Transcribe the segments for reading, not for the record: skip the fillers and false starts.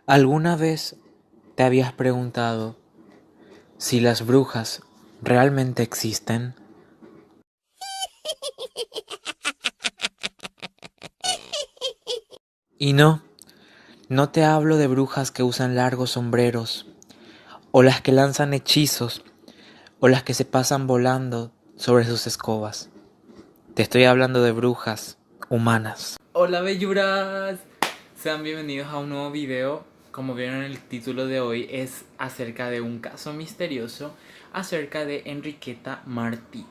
¿Alguna vez te habías preguntado si las brujas realmente existen? Y no te hablo de brujas que usan largos sombreros, o las que lanzan hechizos, o las que se pasan volando sobre sus escobas. Te estoy hablando de brujas humanas. Hola belluras, sean bienvenidos a un nuevo video. Como vieron en el título de hoy, es acerca de un caso misterioso acerca de Enriqueta Martí,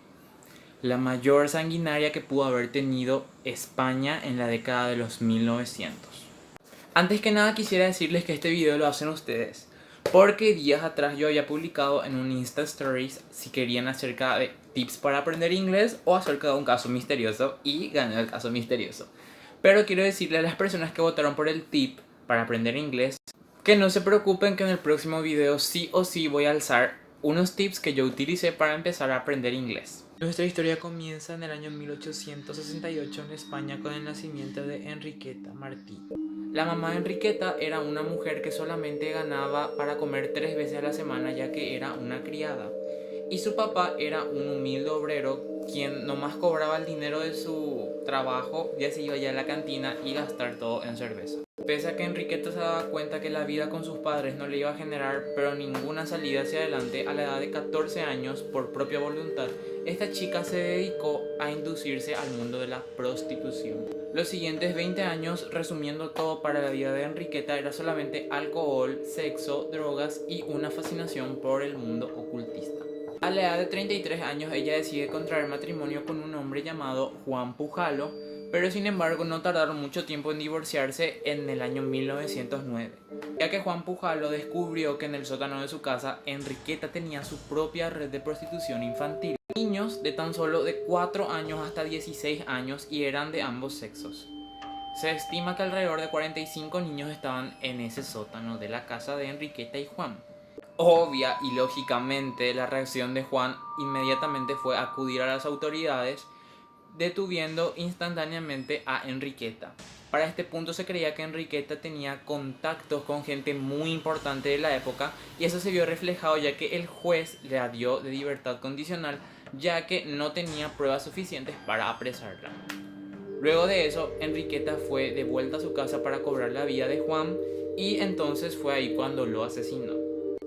la mayor sanguinaria que pudo haber tenido España en la década de los 1900. Antes que nada quisiera decirles que este video lo hacen ustedes, porque días atrás yo había publicado en un Insta Stories si querían acerca de tips para aprender inglés o acerca de un caso misterioso, y gané el caso misterioso. Pero quiero decirle a las personas que votaron por el tip para aprender inglés que no se preocupen, que en el próximo video sí o sí voy a alzar unos tips que yo utilicé para empezar a aprender inglés. Nuestra historia comienza en el año 1868 en España con el nacimiento de Enriqueta Martí. La mamá de Enriqueta era una mujer que solamente ganaba para comer 3 veces a la semana, ya que era una criada. Y su papá era un humilde obrero quien nomás cobraba el dinero de su trabajo, ya se iba ya a la cantina y gastar todo en cerveza. Pese a que Enriqueta se daba cuenta que la vida con sus padres no le iba a generar pero ninguna salida hacia adelante, a la edad de 14 años, por propia voluntad, esta chica se dedicó a inducirse al mundo de la prostitución. Los siguientes 20 años, resumiendo todo para la vida de Enriqueta, era solamente alcohol, sexo, drogas y una fascinación por el mundo ocultista. A la edad de 33 años ella decide contraer matrimonio con un hombre llamado Juan Pujalo, pero sin embargo no tardaron mucho tiempo en divorciarse en el año 1909, ya que Juan Pujalo descubrió que en el sótano de su casa Enriqueta tenía su propia red de prostitución infantil. Niños de tan solo de 4 años hasta 16 años y eran de ambos sexos. Se estima que alrededor de 45 niños estaban en ese sótano de la casa de Enriqueta y Juan. Obvia y lógicamente la reacción de Juan inmediatamente fue acudir a las autoridades, detuviendo instantáneamente a Enriqueta. Para este punto se creía que Enriqueta tenía contactos con gente muy importante de la época, y eso se vio reflejado ya que el juez le dio de libertad condicional, ya que no tenía pruebas suficientes para apresarla. Luego de eso, Enriqueta fue de vuelta a su casa para cobrar la vida de Juan, y entonces fue ahí cuando lo asesinó.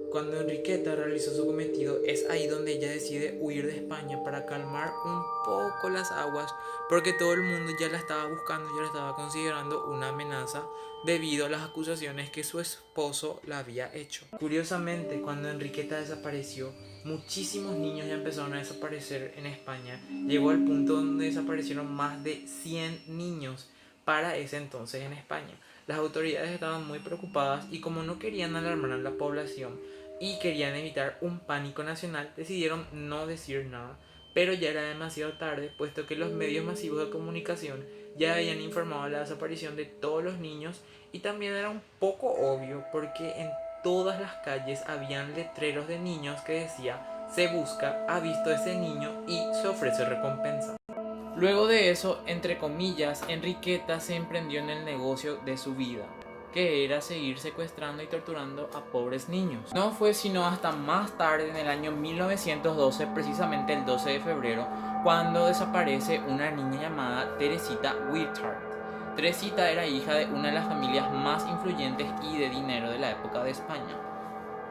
Cuando Enriqueta realizó su cometido, es ahí donde ella decide huir de España para calmar un poco las aguas, porque todo el mundo ya la estaba buscando, ya la estaba considerando una amenaza debido a las acusaciones que su esposo la había hecho. Curiosamente, cuando Enriqueta desapareció, muchísimos niños ya empezaron a desaparecer en España. Llegó al punto donde desaparecieron más de 100 niños para ese entonces en España. Las autoridades estaban muy preocupadas y, como no querían alarmar a la población y querían evitar un pánico nacional, decidieron no decir nada. Pero ya era demasiado tarde, puesto que los medios masivos de comunicación ya habían informado de la desaparición de todos los niños, y también era un poco obvio porque en todas las calles habían letreros de niños que decía: se busca, ha visto ese niño y se ofrece recompensa. Luego de eso, entre comillas, Enriqueta se emprendió en el negocio de su vida, que era seguir secuestrando y torturando a pobres niños. No fue sino hasta más tarde, en el año 1912, precisamente el 12 de febrero, cuando desaparece una niña llamada Teresita Whithart. Teresita era hija de una de las familias más influyentes y de dinero de la época de España.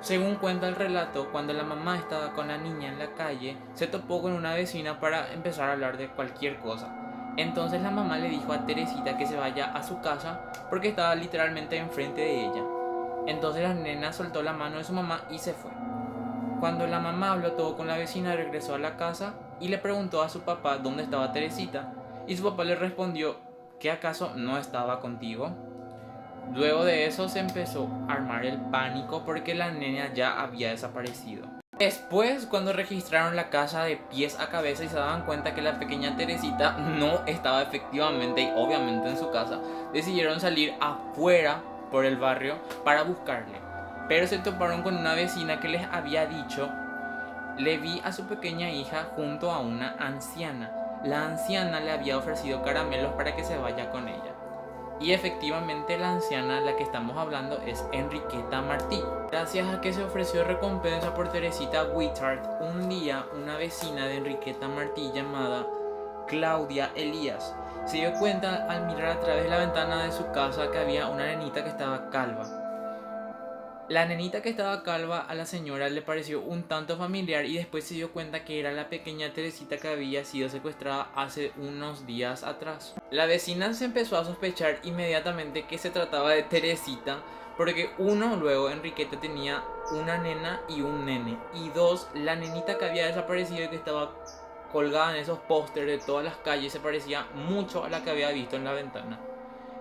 Según cuenta el relato, cuando la mamá estaba con la niña en la calle, se topó con una vecina para empezar a hablar de cualquier cosa. Entonces la mamá le dijo a Teresita que se vaya a su casa porque estaba literalmente enfrente de ella. Entonces la nena soltó la mano de su mamá y se fue. Cuando la mamá habló todo con la vecina, regresó a la casa y le preguntó a su papá dónde estaba Teresita, y su papá le respondió: ¿qué acaso no estaba contigo? Luego de eso se empezó a armar el pánico porque la nena ya había desaparecido. Después, cuando registraron la casa de pies a cabeza y se daban cuenta que la pequeña Teresita no estaba efectivamente y obviamente en su casa, decidieron salir afuera por el barrio para buscarle. Pero se toparon con una vecina que les había dicho: le vi a su pequeña hija junto a una anciana. La anciana le había ofrecido caramelos para que se vaya con ella. Y efectivamente la anciana, la que estamos hablando, es Enriqueta Martí. Gracias a que se ofreció recompensa por Teresita Whittard, un día una vecina de Enriqueta Martí llamada Claudia Elías se dio cuenta al mirar a través de la ventana de su casa que había una nenita que estaba calva. La nenita que estaba calva a la señora le pareció un tanto familiar y después se dio cuenta que era la pequeña Teresita que había sido secuestrada hace unos días atrás. La vecina se empezó a sospechar inmediatamente que se trataba de Teresita, porque uno, luego Enriqueta tenía una nena y un nene, y dos, la nenita que había desaparecido y que estaba colgada en esos pósters de todas las calles se parecía mucho a la que había visto en la ventana.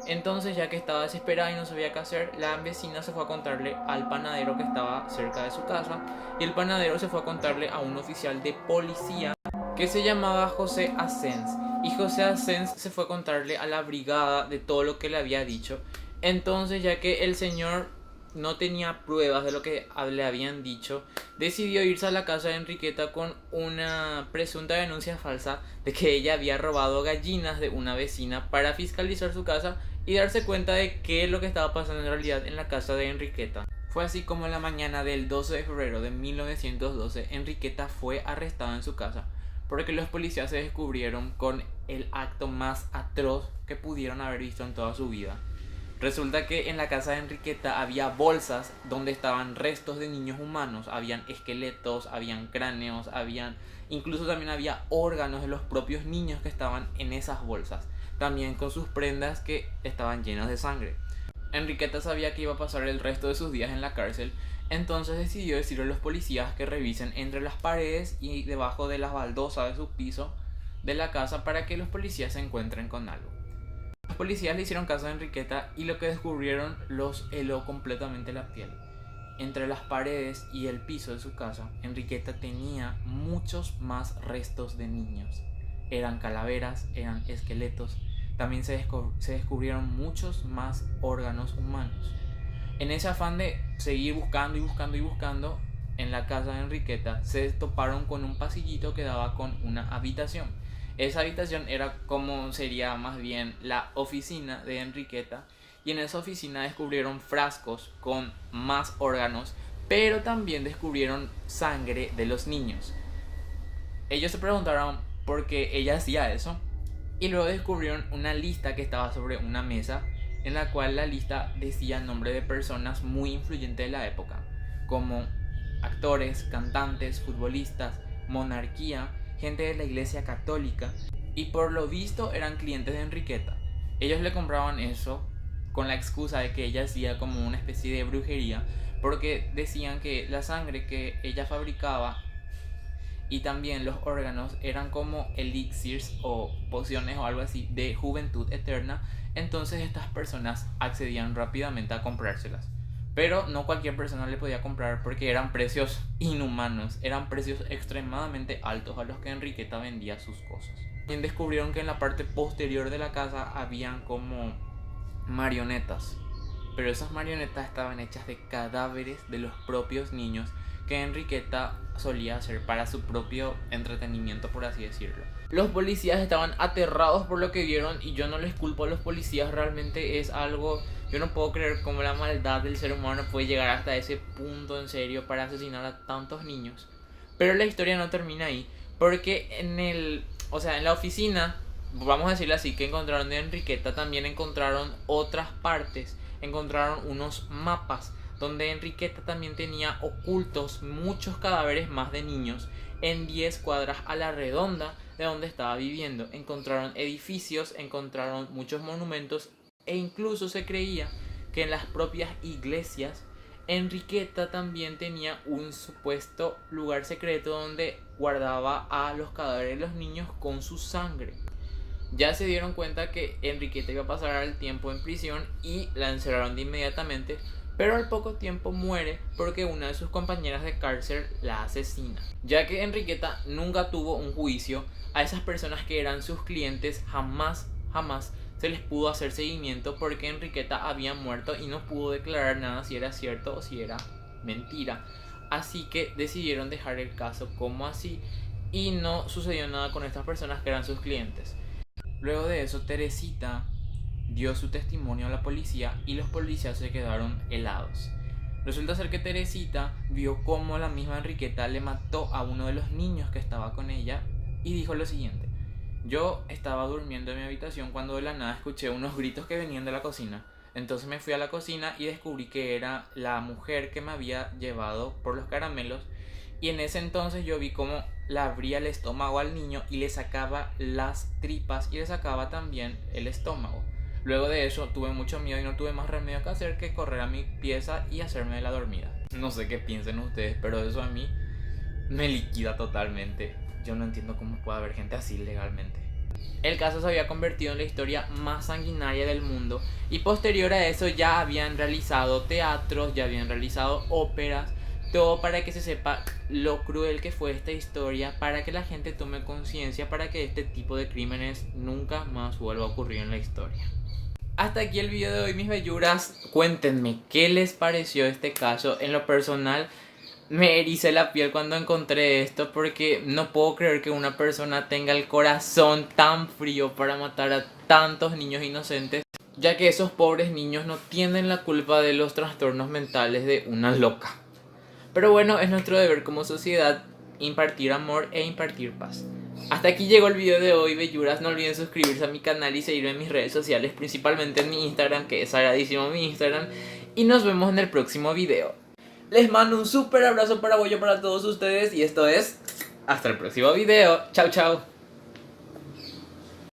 Entonces, ya que estaba desesperada y no sabía qué hacer, la vecina se fue a contarle al panadero que estaba cerca de su casa, y el panadero se fue a contarle a un oficial de policía que se llamaba José Asens, y José Asens se fue a contarle a la brigada de todo lo que le había dicho. Entonces, ya que el señor no tenía pruebas de lo que le habían dicho, decidió irse a la casa de Enriqueta con una presunta denuncia falsa de que ella había robado gallinas de una vecina para fiscalizar su casa y darse cuenta de qué es lo que estaba pasando en realidad en la casa de Enriqueta. Fue así como en la mañana del 12 de febrero de 1912 Enriqueta fue arrestada en su casa, porque los policías se descubrieron con el acto más atroz que pudieron haber visto en toda su vida. Resulta que en la casa de Enriqueta había bolsas donde estaban restos de niños humanos, habían esqueletos, habían cráneos, incluso también había órganos de los propios niños que estaban en esas bolsas, también con sus prendas que estaban llenas de sangre. Enriqueta sabía que iba a pasar el resto de sus días en la cárcel, entonces decidió decirle a los policías que revisen entre las paredes y debajo de las baldosas de su piso de la casa para que los policías se encuentren con algo. Los policías le hicieron caso a Enriqueta y lo que descubrieron los heló completamente la piel. Entre las paredes y el piso de su casa, Enriqueta tenía muchos más restos de niños. Eran calaveras, eran esqueletos, también se descubrieron muchos más órganos humanos. En ese afán de seguir buscando y buscando y buscando, en la casa de Enriqueta se toparon con un pasillito que daba con una habitación. Esa habitación era como sería más bien la oficina de Enriqueta, y en esa oficina descubrieron frascos con más órganos, pero también descubrieron sangre de los niños. Ellos se preguntaron por qué ella hacía eso, y luego descubrieron una lista que estaba sobre una mesa, en la cual la lista decía el nombre de personas muy influyentes de la época, como actores, cantantes, futbolistas, monarquía, gente de la iglesia católica, y por lo visto eran clientes de Enriqueta. Ellos le compraban eso con la excusa de que ella hacía como una especie de brujería, porque decían que la sangre que ella fabricaba y también los órganos eran como elixirs o pociones o algo así de juventud eterna. Entonces estas personas accedían rápidamente a comprárselas, pero no cualquier persona le podía comprar porque eran precios inhumanos, eran precios extremadamente altos a los que Enriqueta vendía sus cosas. También descubrieron que en la parte posterior de la casa habían como marionetas, pero esas marionetas estaban hechas de cadáveres de los propios niños que Enriqueta solía hacer para su propio entretenimiento, por así decirlo. Los policías estaban aterrados por lo que vieron, y yo no les culpo a los policías, realmente es algo, yo no puedo creer cómo la maldad del ser humano puede llegar hasta ese punto en serio para asesinar a tantos niños. Pero la historia no termina ahí, porque en la oficina, vamos a decirlo así, que encontraron de Enriqueta, también encontraron otras partes, encontraron unos mapas donde Enriqueta también tenía ocultos muchos cadáveres más de niños en 10 cuadras a la redonda de donde estaba viviendo. Encontraron edificios, encontraron muchos monumentos, e incluso se creía que en las propias iglesias Enriqueta también tenía un supuesto lugar secreto donde guardaba a los cadáveres de los niños con su sangre. Ya se dieron cuenta que Enriqueta iba a pasar el tiempo en prisión y la encerraron de inmediatamente, pero al poco tiempo muere porque una de sus compañeras de cárcel la asesina. Ya que Enriqueta nunca tuvo un juicio, a esas personas que eran sus clientes jamás se les pudo hacer seguimiento, porque Enriqueta había muerto y no pudo declarar nada si era cierto o si era mentira. Así que decidieron dejar el caso como así y no sucedió nada con estas personas que eran sus clientes. Luego de eso, Teresita dio su testimonio a la policía y los policías se quedaron helados. Resulta ser que Teresita vio cómo la misma Enriqueta le mató a uno de los niños que estaba con ella y dijo lo siguiente: yo estaba durmiendo en mi habitación cuando de la nada escuché unos gritos que venían de la cocina. Entonces me fui a la cocina y descubrí que era la mujer que me había llevado por los caramelos. Y en ese entonces yo vi cómo le abría el estómago al niño y le sacaba las tripas y le sacaba también el estómago. Luego de eso tuve mucho miedo y no tuve más remedio que hacer que correr a mi pieza y hacerme la dormida. No sé qué piensen ustedes, pero eso a mí me liquida totalmente. Yo no entiendo cómo puede haber gente así legalmente. El caso se había convertido en la historia más sanguinaria del mundo y posterior a eso ya habían realizado teatros, ya habían realizado óperas, todo para que se sepa lo cruel que fue esta historia, para que la gente tome conciencia, para que este tipo de crímenes nunca más vuelva a ocurrir en la historia. Hasta aquí el video de hoy, mis belluras. Cuéntenme qué les pareció este caso. En lo personal me ericé la piel cuando encontré esto, porque no puedo creer que una persona tenga el corazón tan frío para matar a tantos niños inocentes, ya que esos pobres niños no tienen la culpa de los trastornos mentales de una loca. Pero bueno, es nuestro deber como sociedad impartir amor e impartir paz. Hasta aquí llegó el video de hoy, belluras. No olviden suscribirse a mi canal y seguirme en mis redes sociales, principalmente en mi Instagram, que es sagradísimo mi Instagram. Y nos vemos en el próximo video. Les mando un súper abrazo paraguayo para todos ustedes y esto es... hasta el próximo video. Chao, chao.